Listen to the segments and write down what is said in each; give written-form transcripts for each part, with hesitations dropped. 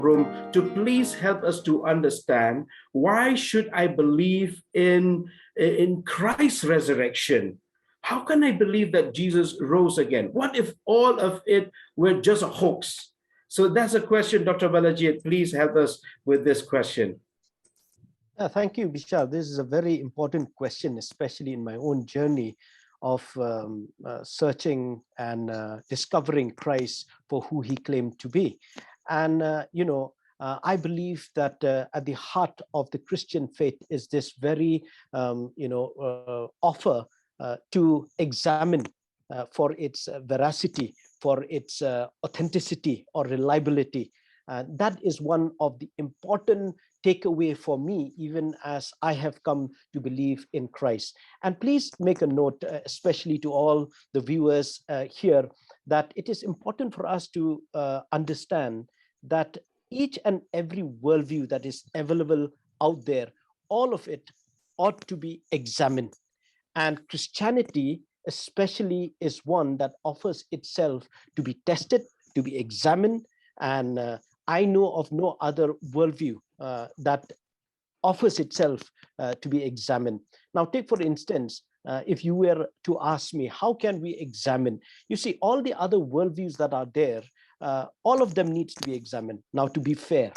room to please help us to understand why should I believe in Christ's resurrection? How can I believe that Jesus rose again? What if all of it were just a hoax? So that's a question, Dr. Balaji. Please help us with this question. Thank you, Bishal. This is a very important question, especially in my own journey of searching and discovering Christ for who he claimed to be. And, I believe that at the heart of the Christian faith is this very, offer to examine for its veracity, for its authenticity or reliability. That is one of the important takeaway for me, even as I have come to believe in Christ. And please make a note, especially to all the viewers here, that it is important for us to understand that each and every worldview that is available out there, all of it ought to be examined. And Christianity especially is one that offers itself to be tested, to be examined. And I know of no other worldview that offers itself to be examined. Now, take for instance, if you were to ask me, how can we examine? You see, all the other worldviews that are there, all of them needs to be examined. Now, to be fair,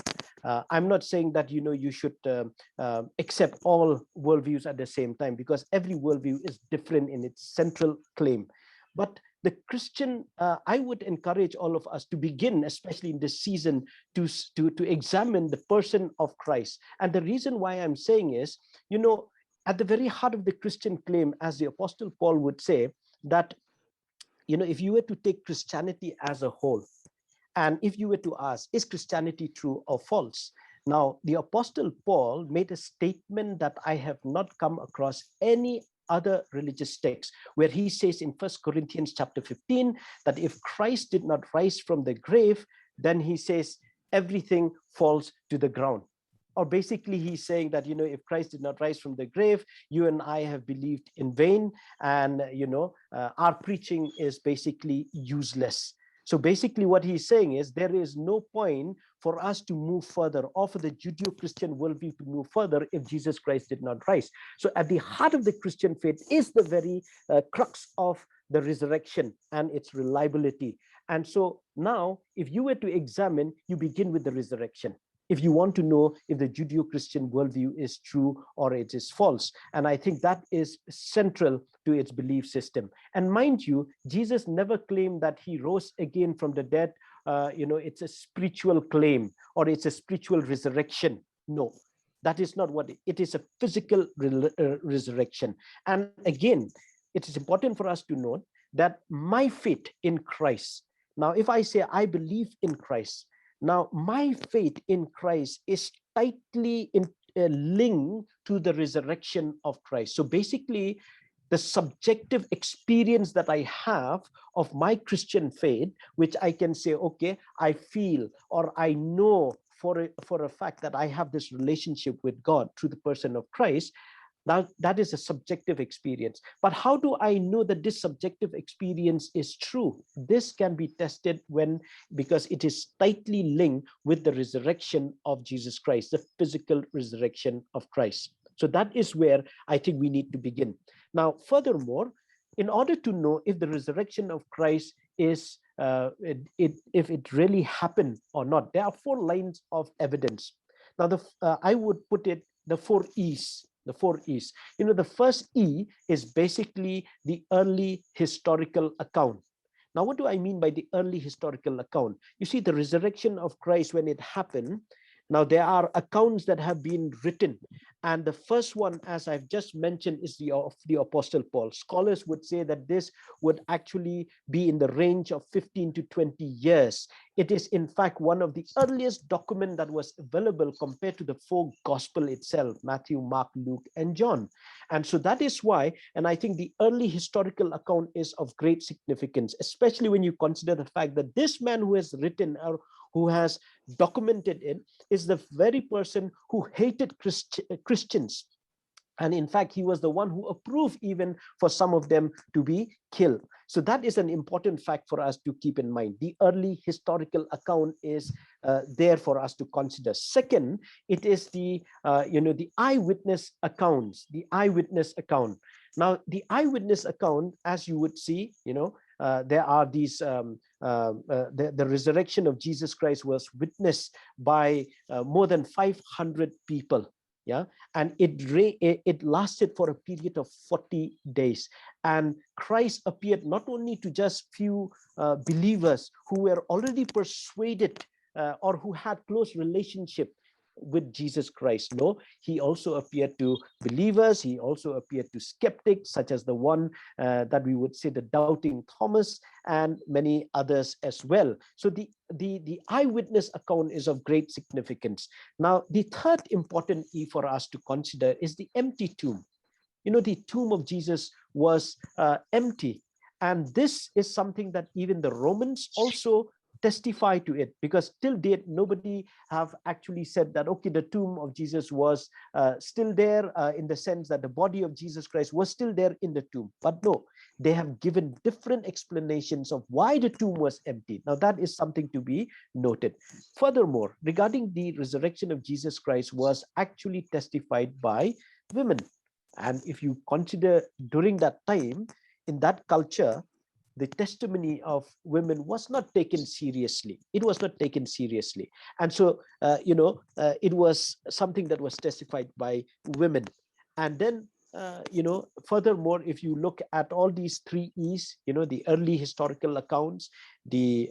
I'm not saying that you should accept all worldviews at the same time, because every worldview is different in its central claim. But the Christian, I would encourage all of us to begin, especially in this season, to examine the person of Christ. And the reason why I'm saying is, at the very heart of the Christian claim, as the Apostle Paul would say, that, if you were to take Christianity as a whole, and if you were to ask, is Christianity true or false? Now, the Apostle Paul made a statement that I have not come across any other religious text, where he says in 1 Corinthians chapter 15, that if Christ did not rise from the grave, then he says everything falls to the ground. Or basically he's saying that, if Christ did not rise from the grave, you and I have believed in vain, and, our preaching is basically useless. So basically what he's saying is there is no point for us to move further, or for the Judeo-Christian worldview to move further, if Jesus Christ did not rise. So at the heart of the Christian faith is the very crux of the resurrection and its reliability. And so now, if you were to examine, you begin with the resurrection, if you want to know if the Judeo-Christian worldview is true or it is false. And I think that is central to its belief system. And mind you, Jesus never claimed that he rose again from the dead. It's a spiritual claim, or it's a spiritual resurrection. No, that is not what it is. A physical resurrection. And again, it is important for us to note that my faith in Christ. Now, if I say I believe in Christ, now, my faith in Christ is tightly linked to the resurrection of Christ. So basically, the subjective experience that I have of my Christian faith, which I can say, okay, I feel or I know for a fact that I have this relationship with God through the person of Christ, that is a subjective experience. But how do I know that this subjective experience is true? This can be tested because it is tightly linked with the resurrection of Jesus Christ, the physical resurrection of Christ. So that is where I think we need to begin. Now, furthermore, in order to know if the resurrection of Christ is if it really happened or not, there are 4 lines of evidence. Now, I would put it the 4 E's. The 4 E's. The first E is basically the early historical account. Now, what do I mean by the early historical account? You see, the resurrection of Christ, when it happened, now there are accounts that have been written. And the first one, as I've just mentioned, is of the Apostle Paul. Scholars would say that this would actually be in the range of 15 to 20 years. It is, in fact, one of the earliest documents that was available compared to the 4 gospel itself, Matthew, Mark, Luke, and John. And so that is why, and I think the early historical account is of great significance, especially when you consider the fact that this man who has written or who has documented it is the very person who hated Christians. And in fact, he was the one who approved even for some of them to be killed. So that is an important fact for us to keep in mind. The early historical account is there for us to consider. Second, it is the the eyewitness accounts, the eyewitness account. Now, the eyewitness account, as you would see, there are these the resurrection of Jesus Christ was witnessed by more than 500 people. Yeah, and it lasted for a period of 40 days, and Christ appeared not only to just few believers who were already persuaded or who had close relationship with Jesus Christ. No, he also appeared to believers. He also appeared to skeptics, such as the one that we would say the doubting Thomas, and many others as well. So the eyewitness account is of great significance. Now, the third important E for us to consider is the empty tomb. The tomb of Jesus was empty. And this is something that even the Romans also testify to it, because till date nobody have actually said that, okay, the tomb of Jesus was still there, in the sense that the body of Jesus Christ was still there in the tomb. But no, they have given different explanations of why the tomb was empty. Now, that is something to be noted. Furthermore, regarding the resurrection of Jesus Christ was actually testified by women. And if you consider during that time, in that culture, the testimony of women was not taken seriously. It was not taken seriously. And so, it was something that was testified by women. And then, furthermore, if you look at all these three E's, the early historical accounts, the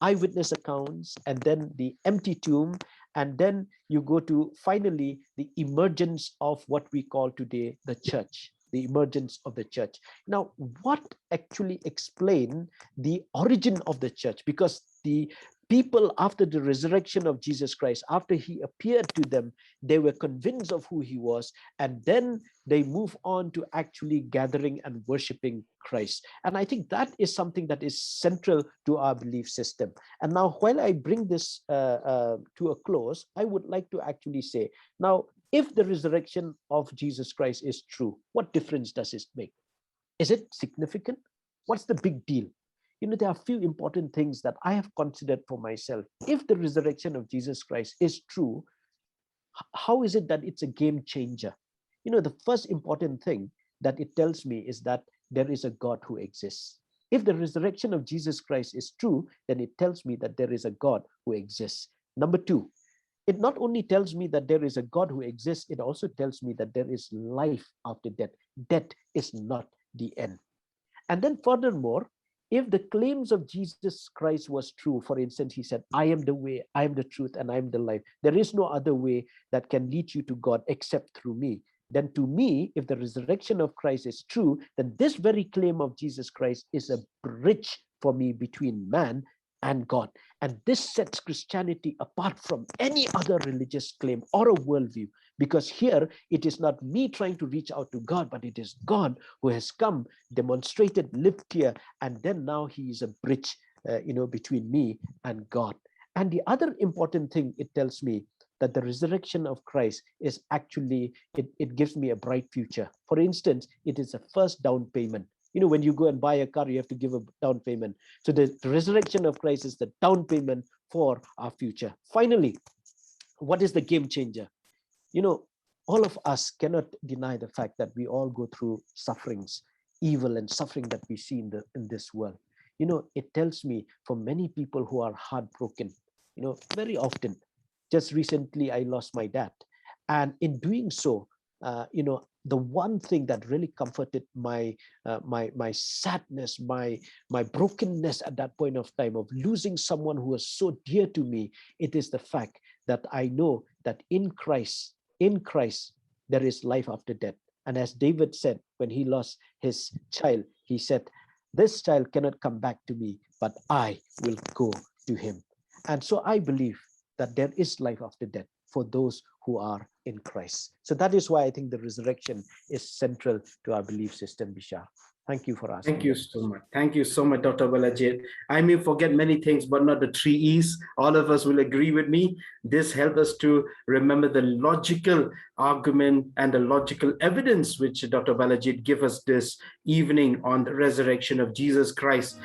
eyewitness accounts, and then the empty tomb, and then you go to finally the emergence of what we call today the church. The emergence of the church. Now, what actually explain the origin of the church? Because the people, after the resurrection of Jesus Christ, after he appeared to them, they were convinced of who he was, and then they move on to actually gathering and worshiping Christ. And I think that is something that is central to our belief system. And now, while I bring this to a close, I would like to actually say, now, if the resurrection of Jesus Christ is true, what difference does it make? Is it significant? What's the big deal? There are a few important things that I have considered for myself. If the resurrection of Jesus Christ is true, how is it that it's a game changer? The first important thing that it tells me is that there is a God who exists. If the resurrection of Jesus Christ is true, then it tells me that there is a God who exists. Number two, it not only tells me that there is a God who exists, it also tells me that there is life after death. Death is not the end. And then furthermore, if the claims of Jesus Christ was true, for instance, he said, I am the way, I am the truth, and I am the life. There is no other way that can lead you to God except through me. Then to me, if the resurrection of Christ is true, then this very claim of Jesus Christ is a bridge for me between man and God. And this sets Christianity apart from any other religious claim or a worldview, because here it is not me trying to reach out to God, but it is God who has come, demonstrated, lived here, and then now he is a bridge between me and God. And the other important thing it tells me, that the resurrection of Christ is actually, it gives me a bright future. For instance, it is a first down payment. When you go and buy a car, you have to give a down payment. So the resurrection of Christ is the down payment for our future. Finally, what is the game changer? All of us cannot deny the fact that we all go through sufferings, evil and suffering that we see in this world. It tells me, for many people who are heartbroken, very often, just recently I lost my dad. And in doing so, the one thing that really comforted my sadness, my brokenness at that point of time of losing someone who was so dear to me, it is the fact that I know that in Christ, there is life after death. And as David said, when he lost his child, he said, this child cannot come back to me, but I will go to him. And so I believe that there is life after death for those who are in Christ. So that is why I think the resurrection is central to our belief system, Bishar. Thank you for asking. Thank you so much. Thank you so much, Dr. Balajit. I may forget many things, but not the three E's. All of us will agree with me. This helps us to remember the logical argument and the logical evidence which Dr. Balajit gave us this evening on the resurrection of Jesus Christ.